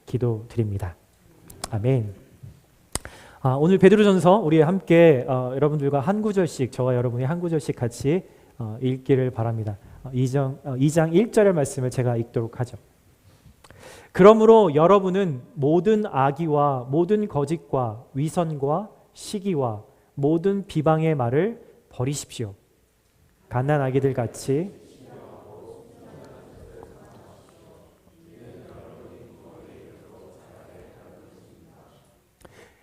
기도드립니다. 아멘. 오늘 베드로전서 우리 함께 여러분들과 한 구절씩, 저와 여러분이 한 구절씩 같이 읽기를 바랍니다. 2장 1절의 말씀을 제가 읽도록 하죠. 그러므로 여러분은 모든 악의와 모든 거짓과 위선과 시기와 모든 비방의 말을 버리십시오. 갓난아기들 같이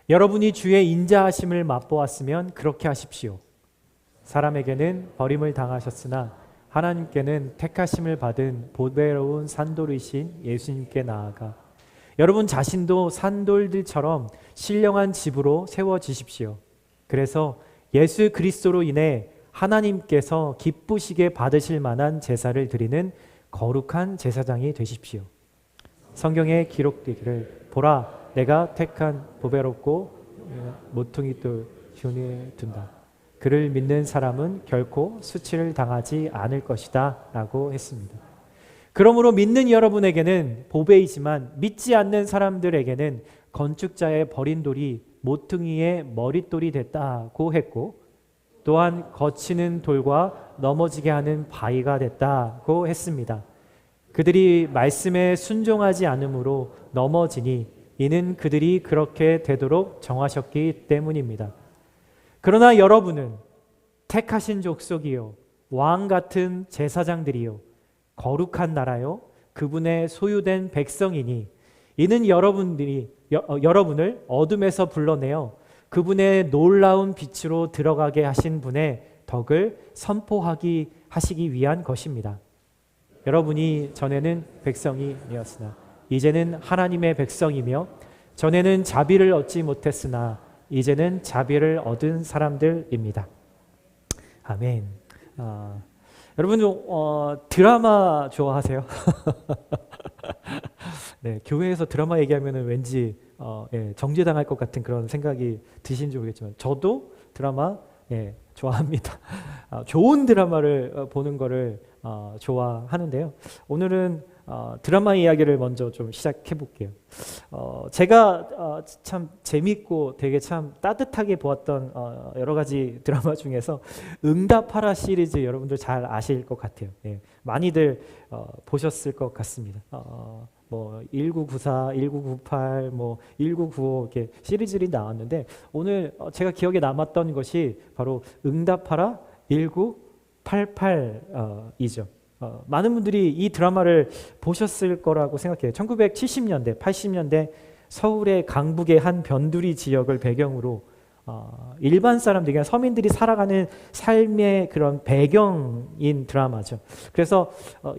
여러분이 주의 인자하심을 맛보았으면 그렇게 하십시오. 사람에게는 버림을 당하셨으나 하나님께는 택하심을 받은 보배로운 산돌이신 예수님께 나아가 여러분 자신도 산돌들처럼 신령한 집으로 세워지십시오. 그래서 예수 그리스도로 인해 하나님께서 기쁘시게 받으실 만한 제사를 드리는 거룩한 제사장이 되십시오. 성경에 기록되기를 보라 내가 택한 보배롭고 모퉁이 돌 흉에 둔다. 그를 믿는 사람은 결코 수치를 당하지 않을 것이다 라고 했습니다. 그러므로 믿는 여러분에게는 보배이지만 믿지 않는 사람들에게는 건축자의 버린 돌이 모퉁이의 머릿돌이 됐다고 했고 또한 거치는 돌과 넘어지게 하는 바위가 됐다고 했습니다. 그들이 말씀에 순종하지 않으므로 넘어지니 이는 그들이 그렇게 되도록 정하셨기 때문입니다. 그러나 여러분은 택하신 족속이요 왕 같은 제사장들이요 거룩한 나라요 그분의 소유된 백성이니 이는 여러분을 어둠에서 불러내어 그분의 놀라운 빛으로 들어가게 하신 분의 덕을 하시기 위한 것입니다. 여러분이 전에는 백성이었으나 이제는 하나님의 백성이며 전에는 자비를 얻지 못했으나 이제는 자비를 얻은 사람들입니다. 아멘. 여러분 드라마 좋아하세요? 네, 교회에서 드라마 얘기하면 왠지 정죄당할 것 같은 그런 생각이 드시는지 모르겠지만 저도 드라마 좋아합니다. 좋은 드라마를 보는 거를 좋아하는데요. 오늘은 드라마 이야기를 먼저 좀 시작해 볼게요. 제가 참 재밌고 되게 참 따뜻하게 보았던 여러 가지 드라마 중에서 응답하라 시리즈 여러분들 잘 아실 것 같아요. 많이들 보셨을 것 같습니다. 뭐 1994, 1998, 뭐 1995 이렇게 시리즈들이 나왔는데 오늘 제가 기억에 남았던 것이 바로 응답하라 1988이죠. 많은 분들이 이 드라마를 보셨을 거라고 생각해요. 1970년대, 80년대 서울의 강북의 한 변두리 지역을 배경으로 일반 사람들이, 그냥 서민들이 살아가는 삶의 그런 배경인 드라마죠. 그래서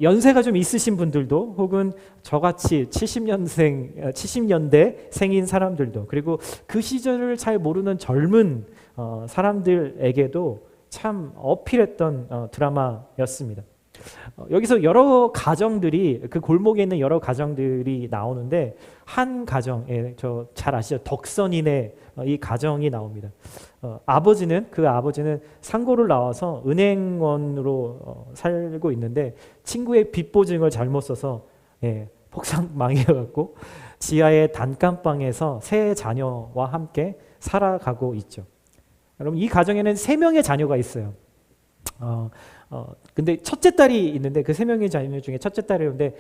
연세가 좀 있으신 분들도 혹은 저같이 70년대 생인 사람들도 그리고 그 시절을 잘 모르는 젊은 사람들에게도 참 어필했던 드라마였습니다. 여기서 여러 가정들이 그 골목에 있는 여러 가정들이 나오는데 한 가정에 저 잘 아시죠? 덕선인의 이 가정이 나옵니다. 아버지는 상고를 나와서 은행원으로 살고 있는데 친구의 빚 보증을 잘못 써서 폭삭 망해갖고 지하의 단칸방에서 세 자녀와 함께 살아가고 있죠. 여러분 이 가정에는 3명의 자녀가 있어요. 근데 첫째 딸이 있는데 그 3명의 자녀 중에 첫째 딸이었는데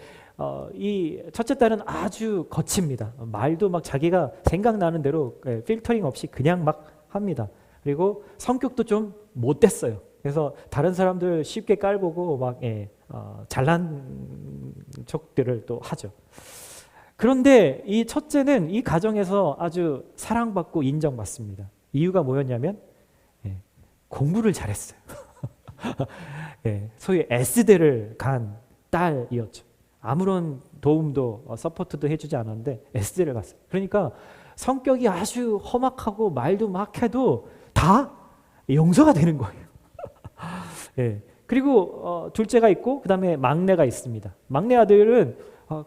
이 첫째 딸은 아주 거칩니다. 말도 막 자기가 생각나는 대로 필터링 없이 그냥 막 합니다. 그리고 성격도 좀 못됐어요. 그래서 다른 사람들 쉽게 깔보고 막 잘난 척들을 또 하죠. 그런데 이 첫째는 이 가정에서 아주 사랑받고 인정받습니다. 이유가 뭐였냐면 공부를 잘했어요. 소위 S대를 간 딸이었죠. 아무런 도움도 서포트도 해주지 않았는데 S대를 갔어요. 그러니까 성격이 아주 험악하고 말도 막 해도 다 용서가 되는 거예요. 그리고 둘째가 있고 그 다음에 막내가 있습니다. 막내 아들은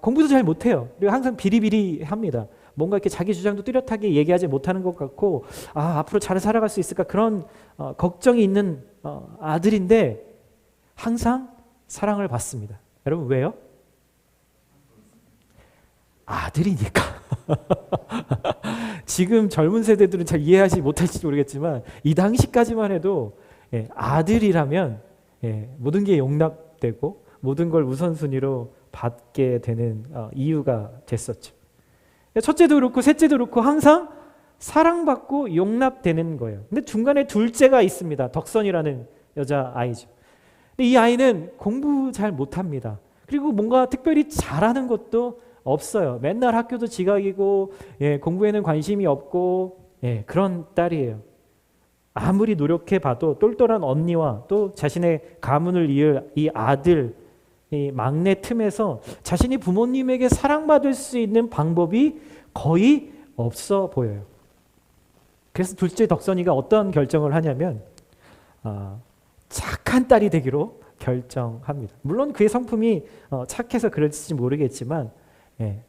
공부도 잘 못해요. 그리고 항상 비리비리합니다. 뭔가 이렇게 자기 주장도 뚜렷하게 얘기하지 못하는 것 같고 앞으로 잘 살아갈 수 있을까 그런 걱정이 있는 아들인데 항상 사랑을 받습니다. 여러분 왜요? 아들이니까. 지금 젊은 세대들은 잘 이해하지 못할지 모르겠지만 이 당시까지만 해도 아들이라면 모든 게 용납되고 모든 걸 우선순위로 받게 되는 이유가 됐었죠. 첫째도 그렇고 셋째도 그렇고 항상 사랑받고 용납되는 거예요. 근데 중간에 둘째가 있습니다. 덕선이라는 여자아이죠. 근데 이 아이는 공부 잘 못합니다. 그리고 뭔가 특별히 잘하는 것도 없어요. 맨날 학교도 지각이고 공부에는 관심이 없고 그런 딸이에요. 아무리 노력해봐도 똘똘한 언니와 또 자신의 가문을 이을 이 아들, 이 막내 틈에서 자신이 부모님에게 사랑받을 수 있는 방법이 거의 없어 보여요. 그래서 둘째 덕선이가 어떤 결정을 하냐면 착한 딸이 되기로 결정합니다. 물론 그의 성품이 착해서 그럴지 모르겠지만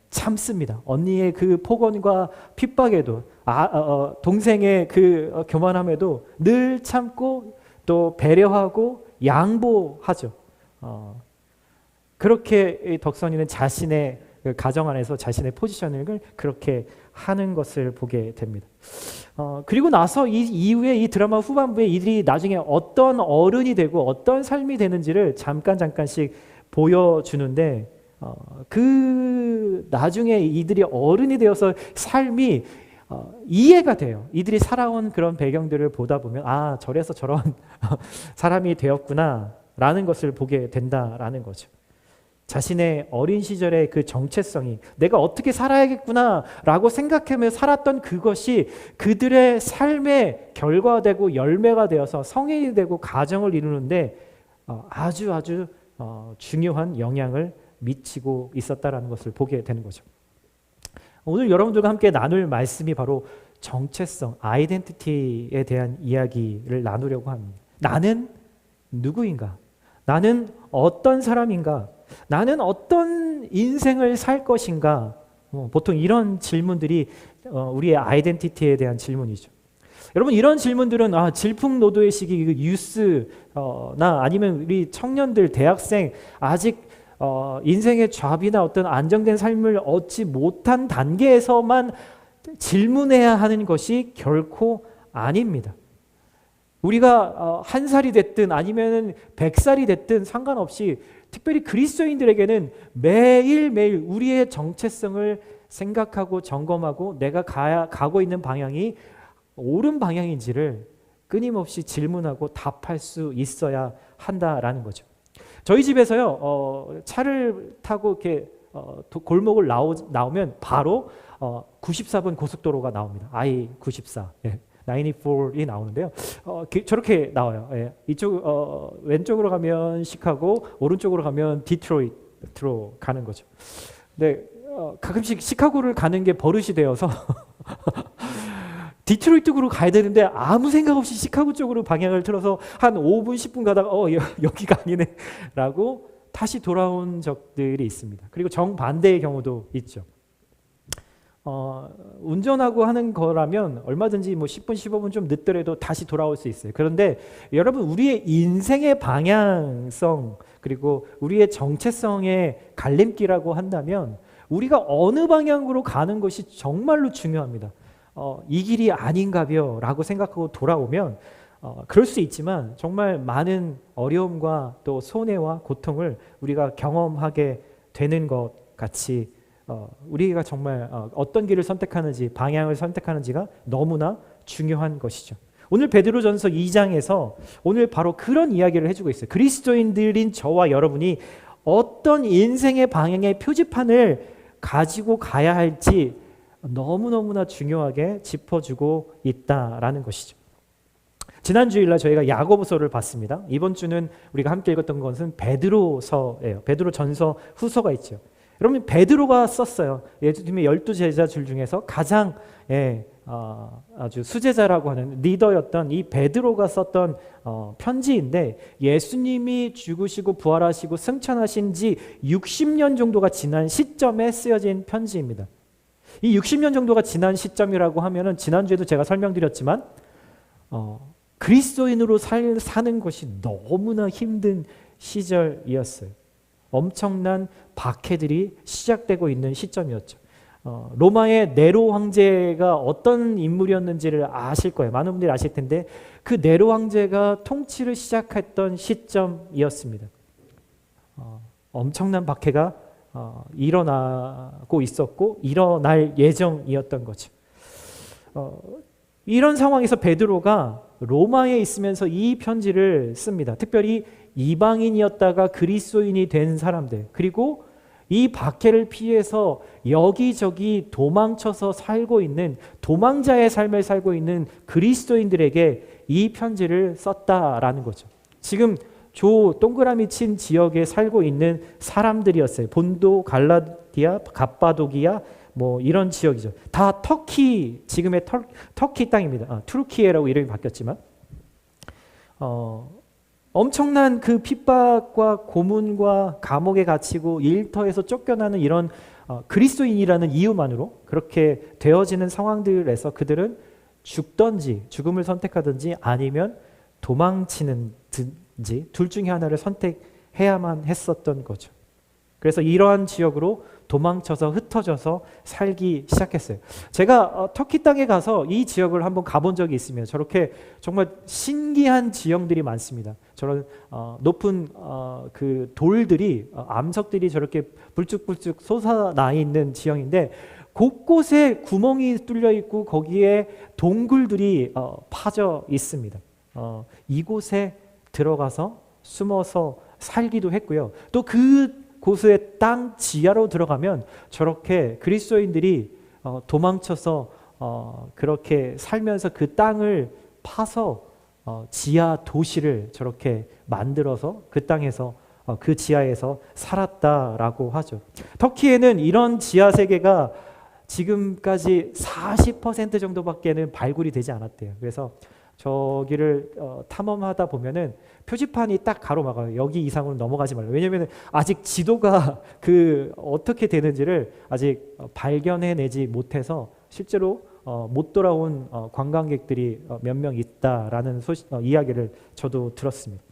참습니다. 언니의 그 폭언과 핍박에도 동생의 그 교만함에도 늘 참고 또 배려하고 양보하죠. 그렇게 덕선이는 자신의 가정 안에서 자신의 포지셔닝을 그렇게 하는 것을 보게 됩니다. 그리고 나서 이 이후에 이 드라마 후반부에 이들이 나중에 어떤 어른이 되고 어떤 삶이 되는지를 잠깐씩 보여주는데 그 나중에 이들이 어른이 되어서 삶이 이해가 돼요. 이들이 살아온 그런 배경들을 보다 보면 저래서 저런 사람이 되었구나 라는 것을 보게 된다라는 거죠. 자신의 어린 시절의 그 정체성이 내가 어떻게 살아야겠구나 라고 생각하며 살았던 그것이 그들의 삶의 결과되고 열매가 되어서 성인이 되고 가정을 이루는데 아주 중요한 영향을 미치고 있었다라는 것을 보게 되는 거죠. 오늘 여러분들과 함께 나눌 말씀이 바로 정체성, 아이덴티티에 대한 이야기를 나누려고 합니다. 나는 누구인가? 나는 어떤 사람인가? 나는 어떤 인생을 살 것인가? 보통 이런 질문들이 우리의 아이덴티티에 대한 질문이죠. 여러분 이런 질문들은 질풍노도의 시기 뉴스나 아니면 우리 청년들, 대학생 아직 인생의 잡이나 어떤 안정된 삶을 얻지 못한 단계에서만 질문해야 하는 것이 결코 아닙니다. 우리가 1살이 됐든 아니면 100살이 됐든 상관없이 특별히 그리스도인들에게는 매일매일 우리의 정체성을 생각하고 점검하고 내가 가고 있는 방향이 옳은 방향인지를 끊임없이 질문하고 답할 수 있어야 한다라는 거죠. 저희 집에서요 차를 타고 이렇게 골목을 나오면 바로 94번 고속도로가 나옵니다. I-94 94이 나오는데요. 저렇게 나와요. 이쪽 왼쪽으로 가면 시카고, 오른쪽으로 가면 디트로이트로 가는 거죠. 근데 가끔씩 시카고를 가는 게 버릇이 되어서 디트로이트로 가야 되는데 아무 생각 없이 시카고 쪽으로 방향을 틀어서 한 5분 10분 가다가 여기가 아니네 라고 다시 돌아온 적들이 있습니다. 그리고 정반대의 경우도 있죠. 운전하고 하는 거라면 얼마든지 10분 15분 좀 늦더라도 다시 돌아올 수 있어요. 그런데 여러분 우리의 인생의 방향성 그리고 우리의 정체성의 갈림길이라고 한다면 우리가 어느 방향으로 가는 것이 정말로 중요합니다. 이 길이 아닌가벼 라고 생각하고 돌아오면 그럴 수 있지만 정말 많은 어려움과 또 손해와 고통을 우리가 경험하게 되는 것 같이 우리가 정말 어떤 길을 선택하는지 방향을 선택하는지가 너무나 중요한 것이죠. 오늘 베드로전서 2장에서 오늘 바로 그런 이야기를 해주고 있어요. 그리스도인들인 저와 여러분이 어떤 인생의 방향의 표지판을 가지고 가야 할지 너무너무나 중요하게 짚어주고 있다라는 것이죠. 지난 주일날 저희가 야고보서를 봤습니다. 이번 주는 우리가 함께 읽었던 것은 베드로서예요. 베드로전서 후서가 있죠. 여러분 베드로가 썼어요. 예수님의 12제자 줄 중에서 가장 아주 수제자라고 하는 리더였던 이 베드로가 썼던 편지인데 예수님이 죽으시고 부활하시고 승천하신 지 60년 정도가 지난 시점에 쓰여진 편지입니다. 이 60년 정도가 지난 시점이라고 하면은 지난주에도 제가 설명드렸지만 그리스도인으로 사는 것이 너무나 힘든 시절이었어요. 엄청난 박해들이 시작되고 있는 시점이었죠. 로마의 네로 황제가 어떤 인물이었는지를 아실 거예요. 많은 분들이 아실 텐데 그 네로 황제가 통치를 시작했던 시점이었습니다. 엄청난 박해가 일어나고 있었고 일어날 예정이었던 거죠. 이런 상황에서 베드로가 로마에 있으면서 이 편지를 씁니다. 특별히 이방인이었다가 그리스도인이 된 사람들, 그리고 이 박해를 피해서 여기저기 도망쳐서 살고 있는 도망자의 삶을 살고 있는 그리스도인들에게 이 편지를 썼다라는 거죠. 지금 조 동그라미 친 지역에 살고 있는 사람들이었어요. 본도, 갈라디아, 갑바도기아 뭐 이런 지역이죠. 다 터키, 지금의 터키 땅입니다. 투르키에라고 이름이 바뀌었지만 엄청난 그 핍박과 고문과 감옥에 갇히고 일터에서 쫓겨나는 이런 그리스도인이라는 이유만으로 그렇게 되어지는 상황들에서 그들은 죽든지 죽음을 선택하든지 아니면 도망치는지 둘 중에 하나를 선택해야만 했었던 거죠. 그래서 이러한 지역으로 도망쳐서 흩어져서 살기 시작했어요. 제가 터키 땅에 가서 이 지역을 한번 가본 적이 있으면 저렇게 정말 신기한 지형들이 많습니다. 저런 높은 그 돌들이 암석들이 저렇게 불쭉불쭉 솟아나 있는 지형인데 곳곳에 구멍이 뚫려 있고 거기에 동굴들이 파져 있습니다. 이곳에 들어가서 숨어서 살기도 했고요. 또 그 곳의 땅 지하로 들어가면 저렇게 그리스도인들이 도망쳐서 그렇게 살면서 그 땅을 파서 지하 도시를 저렇게 만들어서 그 땅에서 그 지하에서 살았다라고 하죠. 터키에는 이런 지하 세계가 지금까지 40% 정도밖에는 발굴이 되지 않았대요. 그래서 저기를 탐험하다 보면은 표지판이 딱 가로막아요. 여기 이상으로 넘어가지 말라. 왜냐하면 아직 지도가 그 어떻게 되는지를 아직 발견해내지 못해서 실제로 못 돌아온 관광객들이 몇 명 있다라는 이야기를 저도 들었습니다.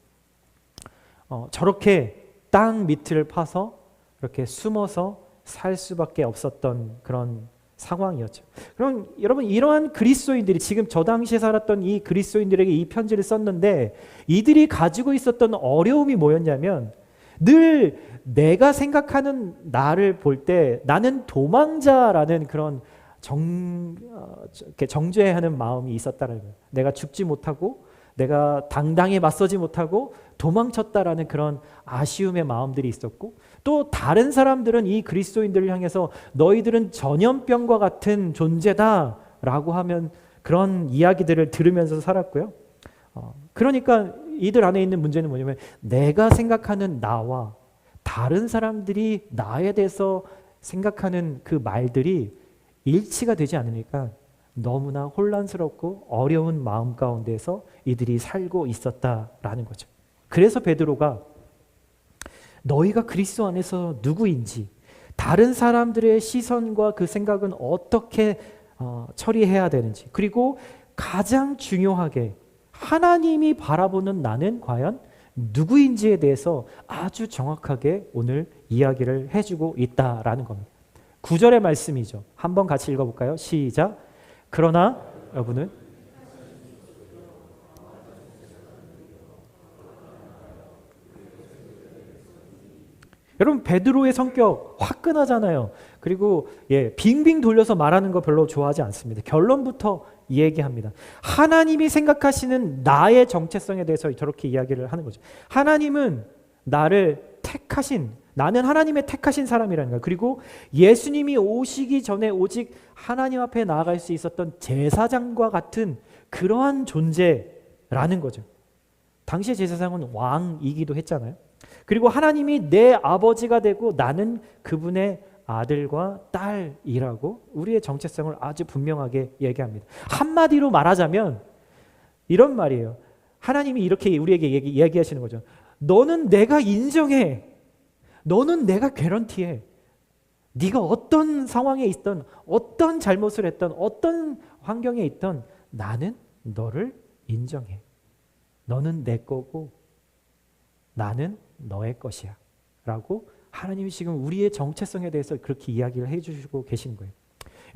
저렇게 땅 밑을 파서 이렇게 숨어서 살 수밖에 없었던 그런 상황이었죠. 그럼 여러분 이러한 그리스도인들이 지금 저 당시에 살았던 이 그리스도인들에게 이 편지를 썼는데 이들이 가지고 있었던 어려움이 뭐였냐면 늘 내가 생각하는 나를 볼 때 나는 도망자라는 그런 정죄하는 마음이 있었다는 거예요. 내가 죽지 못하고 내가 당당히 맞서지 못하고 도망쳤다라는 그런 아쉬움의 마음들이 있었고 또 다른 사람들은 이 그리스도인들을 향해서 너희들은 전염병과 같은 존재다라고 하면 그런 이야기들을 들으면서 살았고요. 그러니까 이들 안에 있는 문제는 뭐냐면 내가 생각하는 나와 다른 사람들이 나에 대해서 생각하는 그 말들이 일치가 되지 않으니까 너무나 혼란스럽고 어려운 마음 가운데서 이들이 살고 있었다라는 거죠. 그래서 베드로가 너희가 그리스도 안에서 누구인지 다른 사람들의 시선과 그 생각은 어떻게 처리해야 되는지 그리고 가장 중요하게 하나님이 바라보는 나는 과연 누구인지에 대해서 아주 정확하게 오늘 이야기를 해주고 있다라는 겁니다. 9절의 말씀이죠. 한번 같이 읽어볼까요? 시작. 그러나 여러분은 여러분 베드로의 성격 화끈하잖아요. 그리고 빙빙 돌려서 말하는 거 별로 좋아하지 않습니다. 결론부터 얘기합니다. 하나님이 생각하시는 나의 정체성에 대해서 저렇게 이야기를 하는 거죠. 하나님은 나를 택하신 나는 하나님의 택하신 사람이라는 거예요. 그리고 예수님이 오시기 전에 오직 하나님 앞에 나아갈 수 있었던 제사장과 같은 그러한 존재라는 거죠. 당시의 제사장은 왕이기도 했잖아요. 그리고 하나님이 내 아버지가 되고 나는 그분의 아들과 딸이라고 우리의 정체성을 아주 분명하게 얘기합니다. 한마디로 말하자면 이런 말이에요. 하나님이 이렇게 우리에게 얘기하시는 거죠. 너는 내가 인정해. 너는 내가 개런티해. 네가 어떤 상황에 있던 어떤 잘못을 했던 어떤 환경에 있던 나는 너를 인정해. 너는 내 거고 나는 너의 것이야 라고 하나님이 지금 우리의 정체성에 대해서 그렇게 이야기를 해주시고 계신 거예요.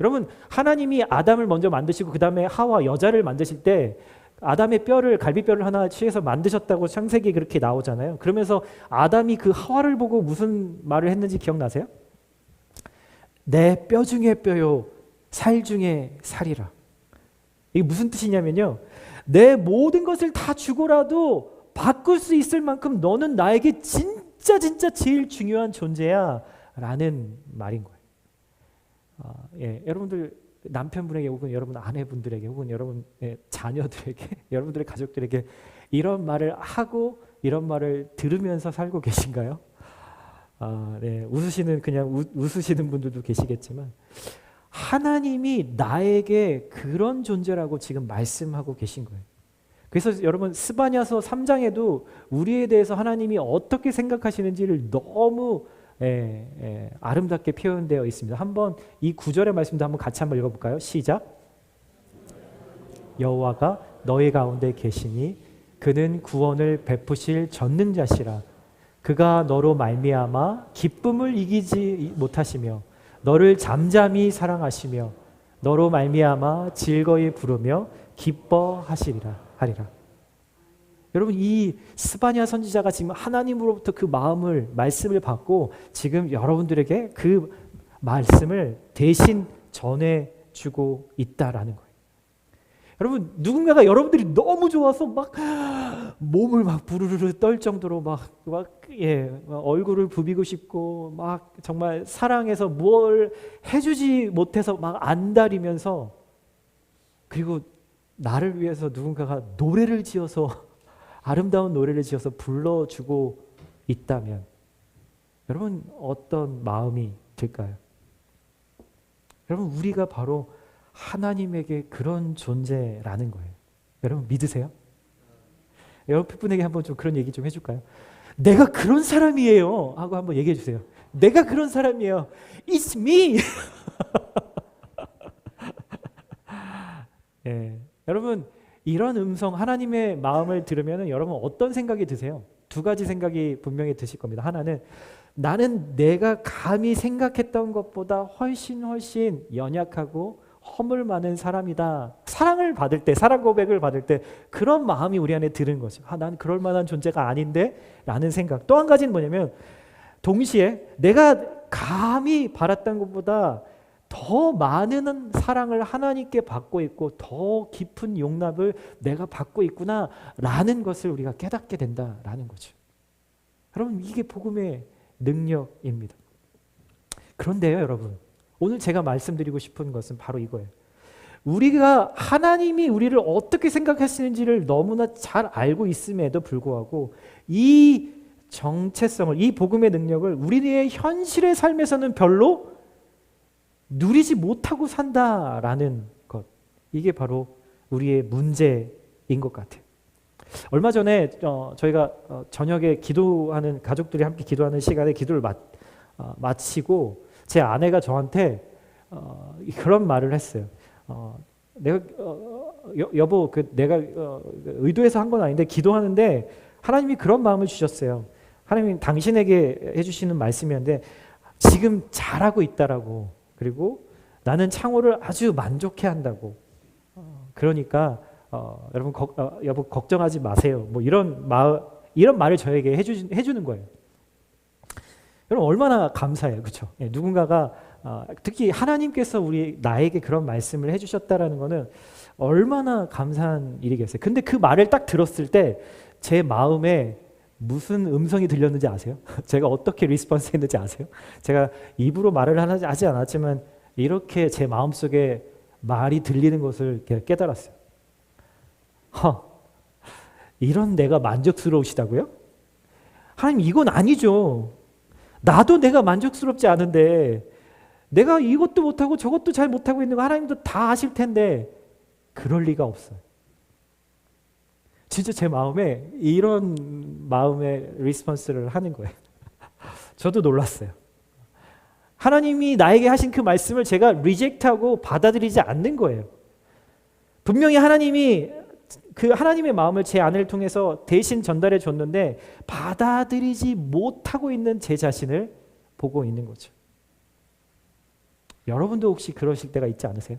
여러분, 하나님이 아담을 먼저 만드시고 그 다음에 하와 여자를 만드실 때 아담의 뼈를, 갈비뼈를 하나 취해서 만드셨다고 창세기에 그렇게 나오잖아요. 그러면서 아담이 그 하와를 보고 무슨 말을 했는지 기억나세요? 내 뼈 중에 뼈요, 살 중에 살이라. 이게 무슨 뜻이냐면요, 내 모든 것을 다 주고라도 바꿀 수 있을 만큼 너는 나에게 진짜 제일 중요한 존재야 라는 말인 거예요. 여러분들 남편분에게 혹은 여러분 아내분들에게 혹은 여러분 자녀들에게 여러분들의 가족들에게 이런 말을 하고 이런 말을 들으면서 살고 계신가요? 웃으시는 그냥 웃으시는 분들도 계시겠지만 하나님이 나에게 그런 존재라고 지금 말씀하고 계신 거예요. 그래서 여러분 스바냐서 3장에도 우리에 대해서 하나님이 어떻게 생각하시는지를 너무 아름답게 표현되어 있습니다. 한번 이 구절의 말씀도 한번 같이 한번 읽어볼까요? 시작. 여호와가 너희 가운데 계시니 그는 구원을 베푸실 전능자시라. 그가 너로 말미암아 기쁨을 이기지 못하시며 너를 잠잠히 사랑하시며 너로 말미암아 즐거이 부르며 기뻐하시리라 하리라. 여러분, 이 스바냐 선지자가 지금 하나님으로부터 그 말씀을 받고 지금 여러분들에게 그 말씀을 대신 전해주고 있다라는 거예요. 여러분, 누군가가 여러분들이 너무 좋아서 막 몸을 막 부르르 떨 정도로 얼굴을 부비고 싶고 막 정말 사랑해서 뭘 해주지 못해서 막 안달이면서, 그리고 나를 위해서 누군가가 노래를 지어서 아름다운 노래를 지어서 불러주고 있다면 여러분 어떤 마음이 들까요? 여러분, 우리가 바로 하나님에게 그런 존재라는 거예요. 여러분 믿으세요? 옆에 분에게 한번 좀 그런 얘기 좀 해줄까요? 내가 그런 사람이에요 하고 한번 얘기해 주세요. 내가 그런 사람이에요. It's me. 여러분, 이런 음성, 하나님의 마음을 들으면 여러분 어떤 생각이 드세요? 두 가지 생각이 분명히 드실 겁니다. 하나는 나는 내가 감히 생각했던 것보다 훨씬 연약하고 허물 많은 사람이다. 사랑을 받을 때, 사랑 고백을 받을 때 그런 마음이 우리 안에 드는 거죠. 난 그럴 만한 존재가 아닌데 라는 생각. 또 한 가지는 뭐냐면 동시에 내가 감히 바랐던 것보다 더 많은 사랑을 하나님께 받고 있고 더 깊은 용납을 내가 받고 있구나 라는 것을 우리가 깨닫게 된다라는 거죠. 여러분, 이게 복음의 능력입니다. 그런데요, 여러분, 오늘 제가 말씀드리고 싶은 것은 바로 이거예요. 우리가 하나님이 우리를 어떻게 생각하시는지를 너무나 잘 알고 있음에도 불구하고 이 정체성을, 이 복음의 능력을 우리의 현실의 삶에서는 별로 누리지 못하고 산다라는 것, 이게 바로 우리의 문제인 것 같아요. 얼마 전에 저희가 저녁에 기도하는, 가족들이 함께 기도하는 시간에 기도를 마치고 제 아내가 저한테 그런 말을 했어요. 내가 여보, 내가 의도해서 한 건 아닌데 기도하는데 하나님이 그런 마음을 주셨어요. 하나님이 당신에게 해주시는 말씀이었는데 지금 잘하고 있다라고, 그리고 나는 창호를 아주 만족해 한다고. 그러니까 여러분 여보 걱정하지 마세요. 뭐 이런 말을 저에게 해주는 거예요. 여러분 얼마나 감사해요, 그렇죠? 누군가가 특히 하나님께서 나에게 그런 말씀을 해주셨다라는 것은 얼마나 감사한 일이겠어요. 근데 그 말을 딱 들었을 때 제 마음에 무슨 음성이 들렸는지 아세요? 제가 어떻게 리스폰스 했는지 아세요? 제가 입으로 말을 하지 않았지만 이렇게 제 마음속에 말이 들리는 것을 깨달았어요. 이런 내가 만족스러우시다고요? 하나님, 이건 아니죠. 나도 내가 만족스럽지 않은데 내가 이것도 못하고 저것도 잘 못하고 있는 거 하나님도 다 아실 텐데 그럴 리가 없어요. 진짜 제 마음에 이런 마음의 리스폰스를 하는 거예요. 저도 놀랐어요. 하나님이 나에게 하신 그 말씀을 제가 리젝트하고 받아들이지 않는 거예요. 분명히 하나님이 그 하나님의 마음을 제 아내를 통해서 대신 전달해 줬는데 받아들이지 못하고 있는 제 자신을 보고 있는 거죠. 여러분도 혹시 그러실 때가 있지 않으세요?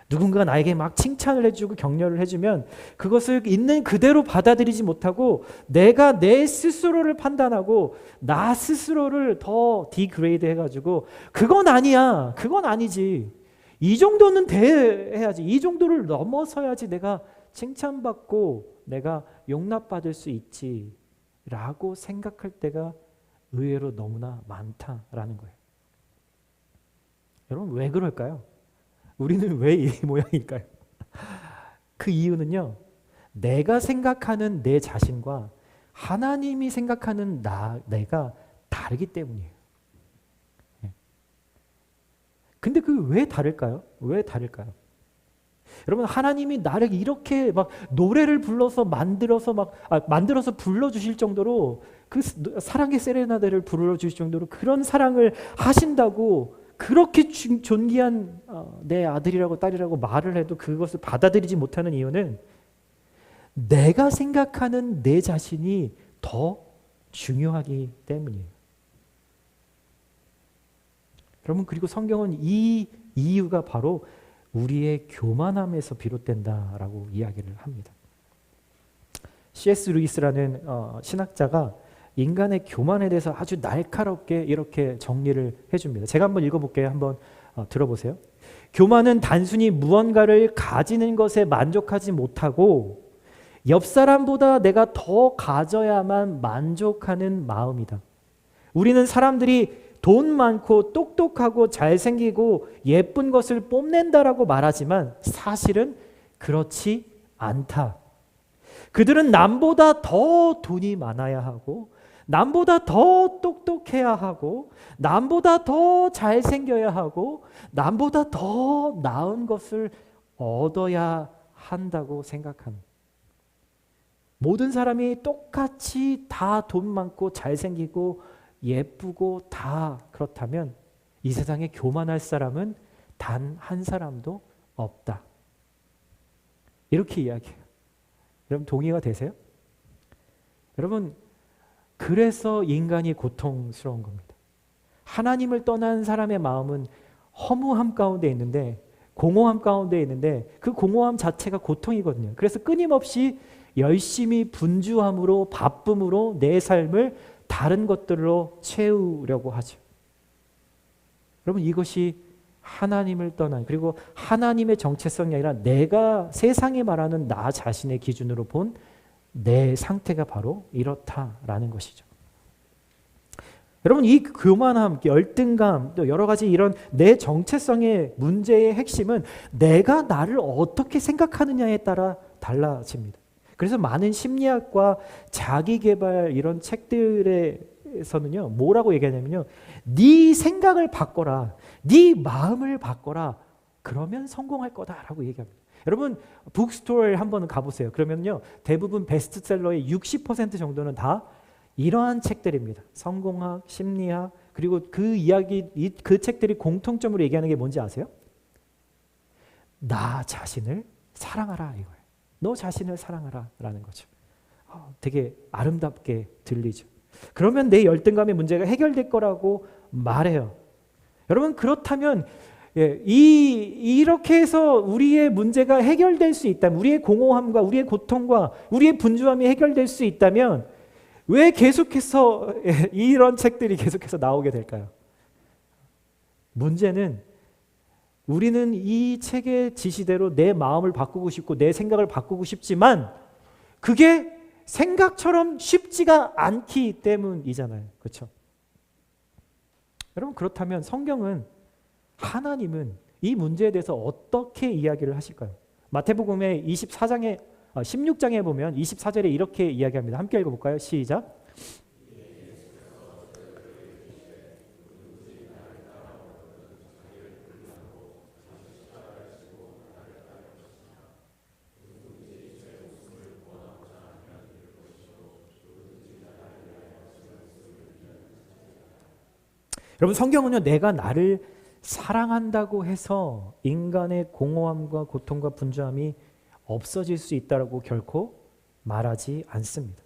누군가 나에게 막 칭찬을 해주고 격려를 해주면 그것을 있는 그대로 받아들이지 못하고 내가 내 스스로를 판단하고 나 스스로를 더 디그레이드 해가지고 그건 아니야, 그건 아니지, 이 정도는 해야지, 이 정도를 넘어서야지 내가 칭찬받고 내가 용납받을 수 있지 라고 생각할 때가 의외로 너무나 많다라는 거예요. 여러분 왜 그럴까요? 우리는 왜 이 모양일까요? 그 이유는요, 내가 생각하는 내 자신과 하나님이 생각하는 내가 다르기 때문이에요. 근데 그 왜 다를까요? 왜 다를까요? 여러분, 하나님이 나를 이렇게 막 노래를 불러서 만들어서 불러주실 정도로 그 사랑의 세레나데를 불러주실 정도로 그런 사랑을 하신다고 그렇게 존귀한 내 아들이라고 딸이라고 말을 해도 그것을 받아들이지 못하는 이유는 내가 생각하는 내 자신이 더 중요하기 때문이에요. 여러분, 그리고 성경은 이 이유가 바로 우리의 교만함에서 비롯된다라고 이야기를 합니다. C.S. 루이스라는 신학자가 인간의 교만에 대해서 아주 날카롭게 이렇게 정리를 해줍니다. 제가 한번 읽어볼게요. 한번 들어보세요. 교만은 단순히 무언가를 가지는 것에 만족하지 못하고 옆 사람보다 내가 더 가져야만 만족하는 마음이다. 우리는 사람들이 돈 많고 똑똑하고 잘생기고 예쁜 것을 뽐낸다라고 말하지만 사실은 그렇지 않다. 그들은 남보다 더 돈이 많아야 하고 남보다 더 똑똑해야 하고 남보다 더 잘생겨야 하고 남보다 더 나은 것을 얻어야 한다고 생각하는, 모든 사람이 똑같이 다 돈 많고 잘생기고 예쁘고 다 그렇다면 이 세상에 교만할 사람은 단 한 사람도 없다. 이렇게 이야기해요. 여러분 동의가 되세요? 여러분, 그래서 인간이 고통스러운 겁니다. 하나님을 떠난 사람의 마음은 허무함 가운데 있는데, 공허함 가운데 있는데 그 공허함 자체가 고통이거든요. 그래서 끊임없이 열심히 분주함으로 바쁨으로 내 삶을 다른 것들로 채우려고 하죠. 여러분, 이것이 하나님을 떠난, 그리고 하나님의 정체성이 아니라 내가 세상에 말하는 나 자신의 기준으로 본 내 상태가 바로 이렇다라는 것이죠. 여러분, 이 교만함, 열등감, 또 여러 가지 이런 내 정체성의 문제의 핵심은 내가 나를 어떻게 생각하느냐에 따라 달라집니다. 그래서 많은 심리학과 자기개발 이런 책들에서는요, 뭐라고 얘기하냐면요, 네 생각을 바꿔라, 네 마음을 바꿔라, 그러면 성공할 거다라고 얘기합니다. 여러분, 북스토어에 한번 가보세요. 그러면요, 대부분 베스트셀러의 60% 정도는 다 이러한 책들입니다. 성공학, 심리학, 그리고 그 책들이 공통점으로 얘기하는 게 뭔지 아세요? 나 자신을 사랑하라 이거예요. 너 자신을 사랑하라 라는 거죠. 되게 아름답게 들리죠. 그러면 내 열등감의 문제가 해결될 거라고 말해요. 여러분, 그렇다면 이렇게 해서 우리의 문제가 해결될 수 있다면, 우리의 공허함과 우리의 고통과 우리의 분주함이 해결될 수 있다면 왜 계속해서 이런 책들이 계속해서 나오게 될까요? 문제는 우리는 이 책의 지시대로 내 마음을 바꾸고 싶고 내 생각을 바꾸고 싶지만 그게 생각처럼 쉽지가 않기 때문이잖아요. 그렇죠? 여러분, 그렇다면 하나님은 이 문제에 대해서 어떻게 이야기를 하실까요? 마태복음의 16장에 보면 24절에 이렇게 이야기합니다. 함께 읽어볼까요? 시작. 여러분, 성경은요, 내가 나를 사랑한다고 해서 인간의 공허함과 고통과 분주함이 없어질 수 있다고 결코 말하지 않습니다.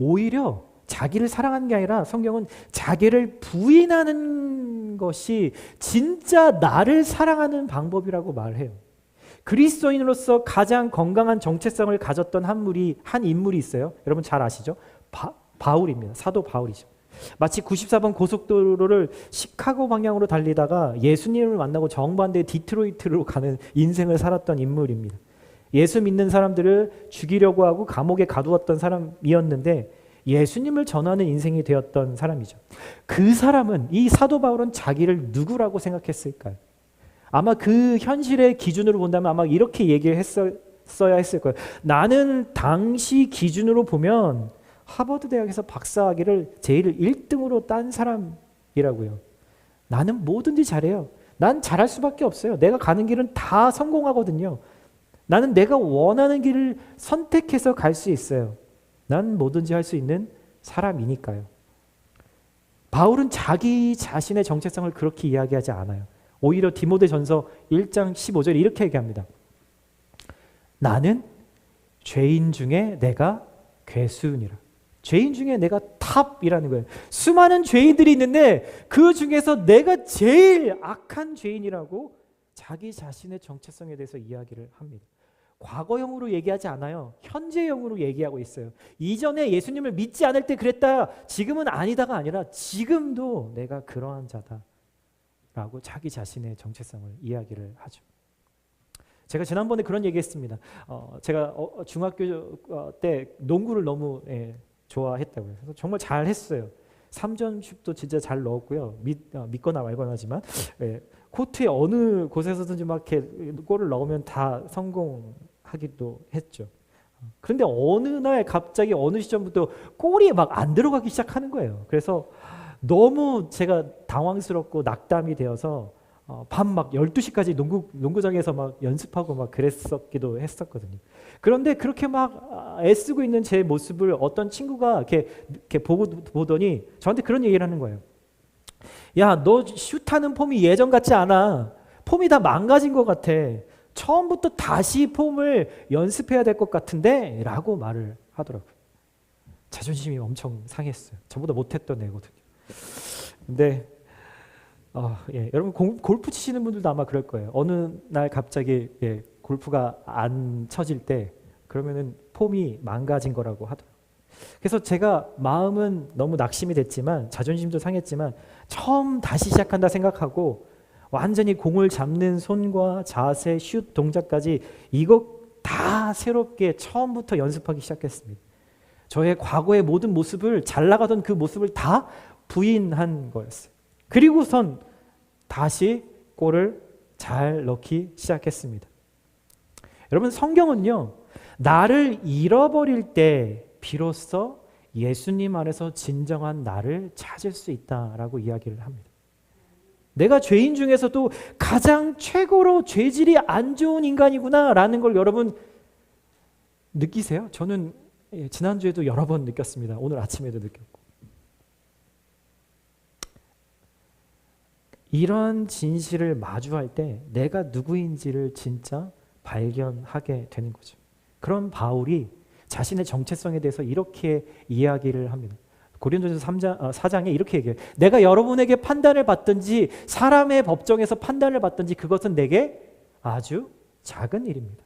오히려 자기를 사랑하는 게 아니라 성경은 자기를 부인하는 것이 진짜 나를 사랑하는 방법이라고 말해요. 그리스도인으로서 가장 건강한 정체성을 가졌던 한 인물이 있어요. 여러분 잘 아시죠? 바울입니다. 사도 바울이죠. 마치 94번 고속도로를 시카고 방향으로 달리다가 예수님을 만나고 정반대 디트로이트로 가는 인생을 살았던 인물입니다. 예수 믿는 사람들을 죽이려고 하고 감옥에 가두었던 사람이었는데 예수님을 전하는 인생이 되었던 사람이죠. 그 사람은, 이 사도 바울은 자기를 누구라고 생각했을까요? 아마 그 현실의 기준으로 본다면 아마 이렇게 얘기를 했어야 했을 거예요. 나는 당시 기준으로 보면 하버드 대학에서 박사학위를 제일 1등으로 딴 사람이라고요. 나는 뭐든지 잘해요. 난 잘할 수밖에 없어요. 내가 가는 길은 다 성공하거든요. 나는 내가 원하는 길을 선택해서 갈 수 있어요. 난 뭐든지 할 수 있는 사람이니까요. 바울은 자기 자신의 정체성을 그렇게 이야기하지 않아요. 오히려 디모데전서 1장 15절에 이렇게 얘기합니다. 나는 죄인 중에 내가 괴수니라. 죄인 중에 내가 탑이라는 거예요. 수많은 죄인들이 있는데 그 중에서 내가 제일 악한 죄인이라고 자기 자신의 정체성에 대해서 이야기를 합니다. 과거형으로 얘기하지 않아요. 현재형으로 얘기하고 있어요. 이전에 예수님을 믿지 않을 때 그랬다, 지금은 아니다가 아니라 지금도 내가 그러한 자다라고 자기 자신의 정체성을 이야기를 하죠. 제가 지난번에 그런 얘기했습니다. 제가 중학교 때 농구를 너무 좋아했다고요. 그래서 정말 잘했어요. 3점슛도 진짜 잘 넣었고요. 믿거나 말거나지만 코트의 어느 곳에서든지 막 이렇게 골을 넣으면 다 성공하기도 했죠. 그런데 어느 날 갑자기 어느 시점부터 골이 막 안 들어가기 시작하는 거예요. 그래서 너무 제가 당황스럽고 낙담이 되어서 밤 막 12시까지 농구장에서 막 연습하고 막 그랬었기도 했었거든요. 그런데 그렇게 막 애쓰고 있는 제 모습을 어떤 친구가 이렇게 보더니 저한테 그런 얘기를 하는 거예요. 야, 너 슛하는 폼이 예전 같지 않아. 폼이 다 망가진 것 같아. 처음부터 다시 폼을 연습해야 될 것 같은데? 라고 말을 하더라고요. 자존심이 엄청 상했어요. 저보다 못했던 애거든요. 근데 여러분 골프 치시는 분들도 아마 그럴 거예요. 어느 날 갑자기 골프가 안 쳐질 때 그러면은 폼이 망가진 거라고 하더라고요. 그래서 제가 마음은 너무 낙심이 됐지만 자존심도 상했지만 처음 다시 시작한다 생각하고 완전히 공을 잡는 손과 자세, 슛 동작까지 이거 다 새롭게 처음부터 연습하기 시작했습니다. 저의 과거의 모든 모습을, 잘 나가던 그 모습을 다 부인한 거였어요. 그리고선 다시 골을 잘 넣기 시작했습니다. 여러분, 성경은요, 나를 잃어버릴 때 비로소 예수님 안에서 진정한 나를 찾을 수 있다라고 이야기를 합니다. 내가 죄인 중에서도 가장 최고로 죄질이 안 좋은 인간이구나라는 걸 여러분 느끼세요? 저는 지난주에도 여러 번 느꼈습니다. 오늘 아침에도 느꼈고. 이런 진실을 마주할 때 내가 누구인지를 진짜 발견하게 되는 거죠. 그런 바울이 자신의 정체성에 대해서 이렇게 이야기를 합니다. 고린도전서 4장에 이렇게 얘기해요. 내가 여러분에게 판단을 받든지 사람의 법정에서 판단을 받든지 그것은 내게 아주 작은 일입니다.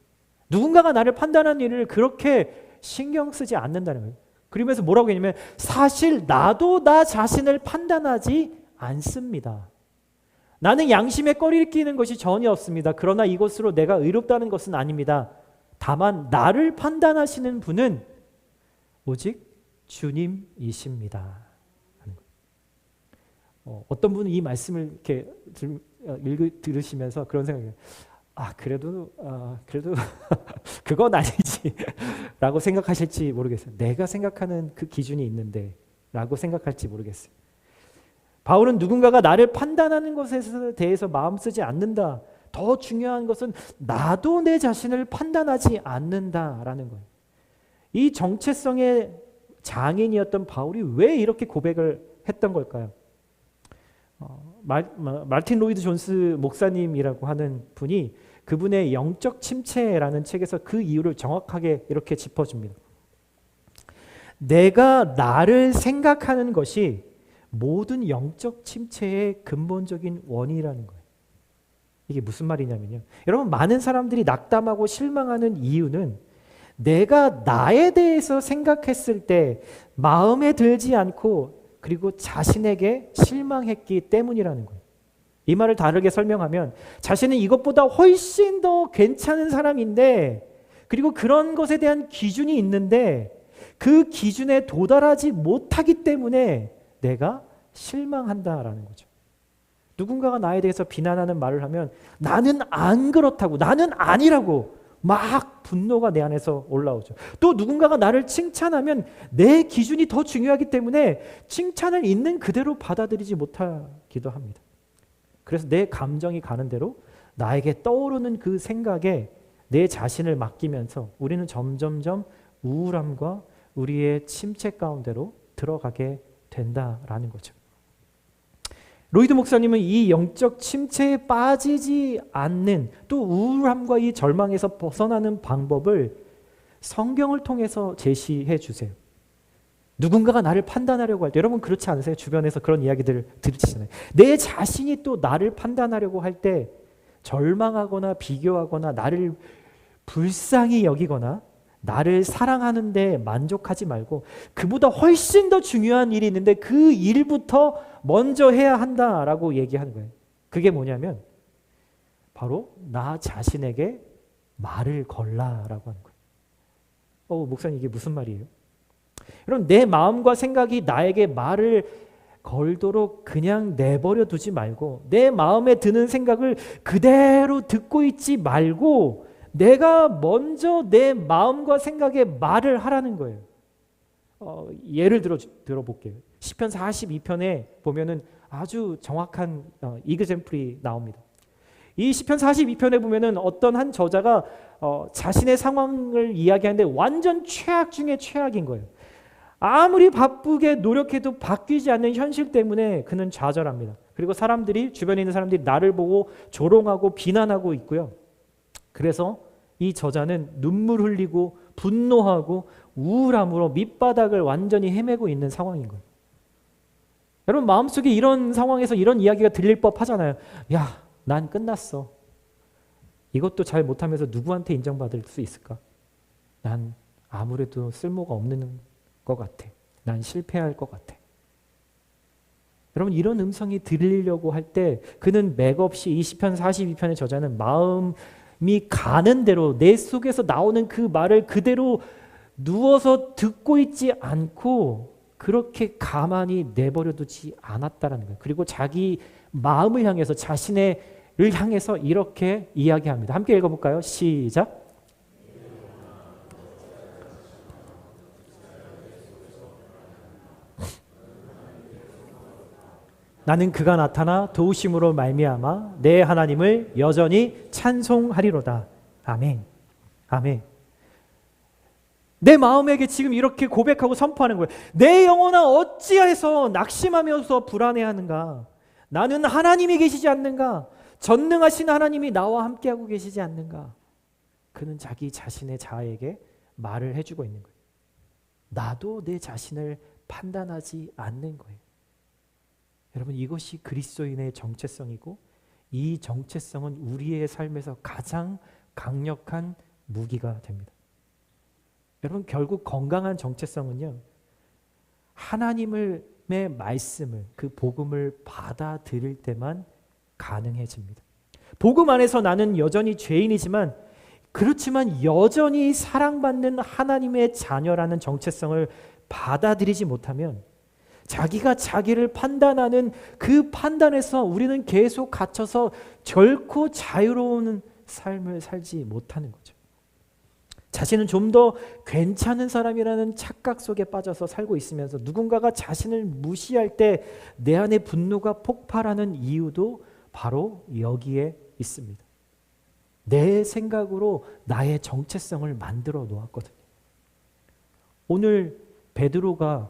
누군가가 나를 판단하는 일을 그렇게 신경 쓰지 않는다는 거예요. 그러면서 뭐라고 했냐면 사실 나도 나 자신을 판단하지 않습니다. 나는 양심에 꺼리를 끼는 것이 전혀 없습니다. 그러나 이것으로 내가 의롭다는 것은 아닙니다. 다만 나를 판단하시는 분은 오직 주님이십니다. 어떤 분은 이 말씀을 이렇게 들으시면서 그런 생각이에요. 그래도 그건 아니지 라고 생각하실지 모르겠어요. 내가 생각하는 그 기준이 있는데 라고 생각할지 모르겠어요. 바울은 누군가가 나를 판단하는 것에 대해서 마음 쓰지 않는다. 더 중요한 것은 나도 내 자신을 판단하지 않는다라는 거예요. 이 정체성의 장인이었던 바울이 왜 이렇게 고백을 했던 걸까요? 마틴 로이드 존스 목사님이라고 하는 분이 그분의 영적 침체라는 책에서 그 이유를 정확하게 이렇게 짚어줍니다. 내가 나를 생각하는 것이 모든 영적 침체의 근본적인 원인이라는 거예요. 이게 무슨 말이냐면요. 여러분, 많은 사람들이 낙담하고 실망하는 이유는 내가 나에 대해서 생각했을 때 마음에 들지 않고 그리고 자신에게 실망했기 때문이라는 거예요. 이 말을 다르게 설명하면 자신은 이것보다 훨씬 더 괜찮은 사람인데 그리고 그런 것에 대한 기준이 있는데 그 기준에 도달하지 못하기 때문에 내가 실망한다라는 거죠. 누군가가 나에 대해서 비난하는 말을 하면 나는 안 그렇다고, 나는 아니라고 막 분노가 내 안에서 올라오죠. 또 누군가가 나를 칭찬하면 내 기준이 더 중요하기 때문에 칭찬을 있는 그대로 받아들이지 못하기도 합니다. 그래서 내 감정이 가는 대로 나에게 떠오르는 그 생각에 내 자신을 맡기면서 우리는 점점점 우울함과 우리의 침체 가운데로 들어가게 된다라는 거죠. 로이드 목사님은 이 영적 침체에 빠지지 않는 또 우울함과 이 절망에서 벗어나는 방법을 성경을 통해서 제시해 주세요. 누군가가 나를 판단하려고 할 때 여러분 그렇지 않으세요? 주변에서 그런 이야기들을 들으시잖아요. 내 자신이 또 나를 판단하려고 할 때 절망하거나 비교하거나 나를 불쌍히 여기거나 나를 사랑하는데 만족하지 말고 그보다 훨씬 더 중요한 일이 있는데 그 일부터 먼저 해야 한다라고 얘기하는 거예요. 그게 뭐냐면 바로 나 자신에게 말을 걸라라고 하는 거예요. 목사님 이게 무슨 말이에요? 여러분 내 마음과 생각이 나에게 말을 걸도록 그냥 내버려 두지 말고 내 마음에 드는 생각을 그대로 듣고 있지 말고 내가 먼저 내 마음과 생각에 말을 하라는 거예요. 예를 들어볼게요. 시편 42편에 보면은 아주 정확한 이그젬플이 나옵니다. 이 시편 42편에 보면은 어떤 한 저자가 자신의 상황을 이야기하는데 완전 최악 중에 최악인 거예요. 아무리 바쁘게 노력해도 바뀌지 않는 현실 때문에 그는 좌절합니다. 그리고 주변에 있는 사람들이 나를 보고 조롱하고 비난하고 있고요. 그래서 이 저자는 눈물 흘리고 분노하고 우울함으로 밑바닥을 완전히 헤매고 있는 상황인 거예요. 여러분 마음속에 이런 상황에서 이런 이야기가 들릴 법하잖아요. 야, 난 끝났어. 이것도 잘 못하면서 누구한테 인정받을 수 있을까? 난 아무래도 쓸모가 없는 것 같아. 난 실패할 것 같아. 여러분 이런 음성이 들리려고 할 때 그는 맥없이 이 시편 42편의 저자는 마음이 가는 대로 내 속에서 나오는 그 말을 그대로 누워서 듣고 있지 않고 그렇게 가만히 내버려두지 않았다라는 거예요. 그리고 자기 마음을 향해서 자신을 향해서 이렇게 이야기합니다. 함께 읽어볼까요? 시작. 나는 그가 나타나 도우심으로 말미암아 내 하나님을 여전히 찬송하리로다. 아멘. 아멘. 내 마음에게 지금 이렇게 고백하고 선포하는 거예요. 내 영혼아 어찌해서 낙심하면서 불안해하는가? 나는 하나님이 계시지 않는가? 전능하신 하나님이 나와 함께하고 계시지 않는가? 그는 자기 자신의 자아에게 말을 해주고 있는 거예요. 나도 내 자신을 판단하지 않는 거예요. 여러분 이것이 그리스도인의 정체성이고 이 정체성은 우리의 삶에서 가장 강력한 무기가 됩니다. 여러분 결국 건강한 정체성은요. 하나님의 말씀을 그 복음을 받아들일 때만 가능해집니다. 복음 안에서 나는 여전히 죄인이지만 그렇지만 여전히 사랑받는 하나님의 자녀라는 정체성을 받아들이지 못하면 자기가 자기를 판단하는 그 판단에서 우리는 계속 갇혀서 결코 자유로운 삶을 살지 못하는 거죠. 자신은 좀 더 괜찮은 사람이라는 착각 속에 빠져서 살고 있으면서 누군가가 자신을 무시할 때 내 안에 분노가 폭발하는 이유도 바로 여기에 있습니다. 내 생각으로 나의 정체성을 만들어 놓았거든요. 오늘 베드로가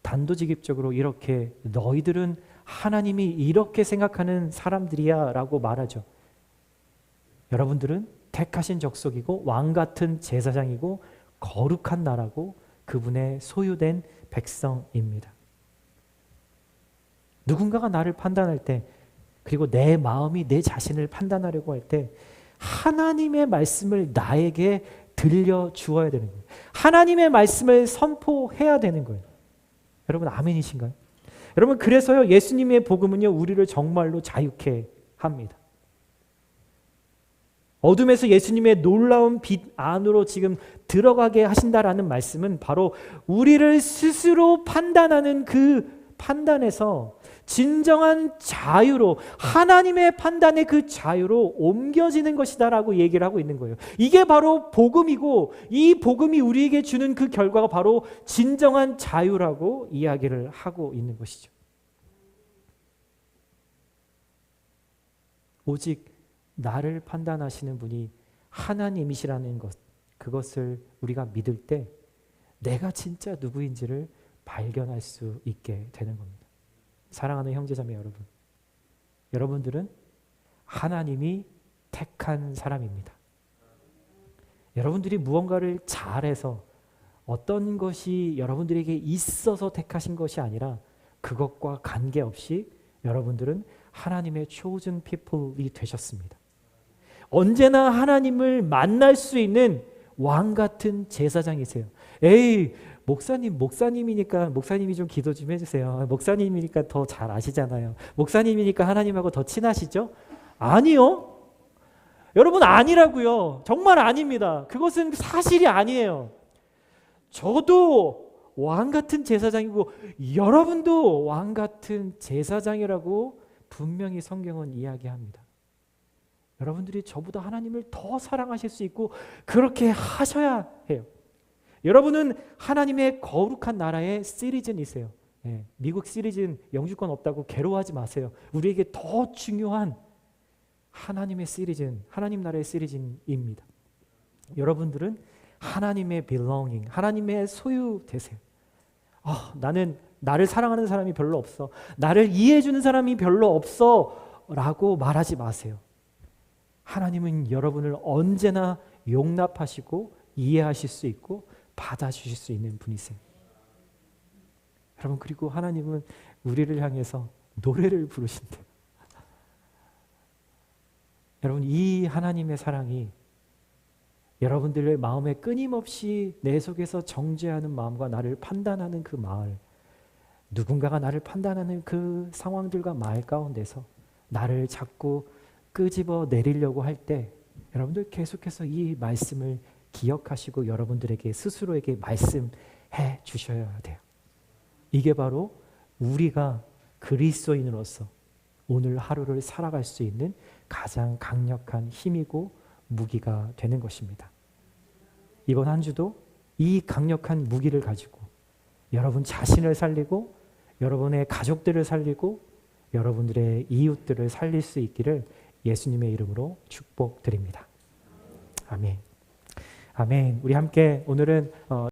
단도직입적으로 이렇게 너희들은 하나님이 이렇게 생각하는 사람들이야 라고 말하죠. 여러분들은 택하신 족속이고 왕같은 제사장이고 거룩한 나라고 그분의 소유된 백성입니다. 누군가가 나를 판단할 때, 그리고 내 마음이 내 자신을 판단하려고 할 때 하나님의 말씀을 나에게 들려주어야 되는 거예요. 하나님의 말씀을 선포해야 되는 거예요. 여러분 아멘이신가요? 여러분 그래서요, 예수님의 복음은요, 우리를 정말로 자유케 합니다. 어둠에서 예수님의 놀라운 빛 안으로 지금 들어가게 하신다라는 말씀은 바로 우리를 스스로 판단하는 그 판단에서 진정한 자유로, 하나님의 판단의 그 자유로 옮겨지는 것이다라고 얘기를 하고 있는 거예요. 이게 바로 복음이고, 이 복음이 우리에게 주는 그 결과가 바로 진정한 자유라고 이야기를 하고 있는 것이죠. 오직 나를 판단하시는 분이 하나님이시라는 것, 그것을 우리가 믿을 때 내가 진짜 누구인지를 발견할 수 있게 되는 겁니다. 사랑하는 형제자매 여러분, 여러분들은 하나님이 택한 사람입니다. 여러분들이 무언가를 잘해서 어떤 것이 여러분들에게 있어서 택하신 것이 아니라 그것과 관계없이 여러분들은 하나님의 chosen people이 되셨습니다. 언제나 하나님을 만날 수 있는 왕 같은 제사장이세요. 에이, 목사님이니까 목사님이 좀 기도 좀 해주세요. 목사님이니까 더 잘 아시잖아요. 목사님이니까 하나님하고 더 친하시죠? 아니요. 여러분 아니라고요. 정말 아닙니다. 그것은 사실이 아니에요. 저도 왕 같은 제사장이고 여러분도 왕 같은 제사장이라고 분명히 성경은 이야기합니다. 여러분들이 저보다 하나님을 더 사랑하실 수 있고 그렇게 하셔야 해요. 여러분은 하나님의 거룩한 나라의 시리즌이세요. 예, 미국 시리즌 영주권 없다고 괴로워하지 마세요. 우리에게 더 중요한 하나님의 시리즌, 하나님 나라의 시리즌입니다. 여러분들은 하나님의 belonging, 하나님의 소유 되세요. 나는 나를 사랑하는 사람이 별로 없어, 나를 이해해주는 사람이 별로 없어 라고 말하지 마세요. 하나님은 여러분을 언제나 용납하시고 이해하실 수 있고 받아주실 수 있는 분이세요. 여러분, 그리고 하나님은 우리를 향해서 노래를 부르신대요. 여러분, 이 하나님의 사랑이 여러분들의 마음에 끊임없이 내 속에서 정죄하는 마음과 나를 판단하는 그 마을, 누군가가 나를 판단하는 그 상황들과 마을 가운데서 나를 자꾸 끄집어 내리려고 할 때 여러분들 계속해서 이 말씀을 기억하시고 여러분들에게 스스로에게 말씀해 주셔야 돼요. 이게 바로 우리가 그리스도인으로서 오늘 하루를 살아갈 수 있는 가장 강력한 힘이고 무기가 되는 것입니다. 이번 한 주도 이 강력한 무기를 가지고 여러분 자신을 살리고 여러분의 가족들을 살리고 여러분들의 이웃들을 살릴 수 있기를 예수님의 이름으로 축복드립니다. 아멘. 아멘. 우리 함께 오늘은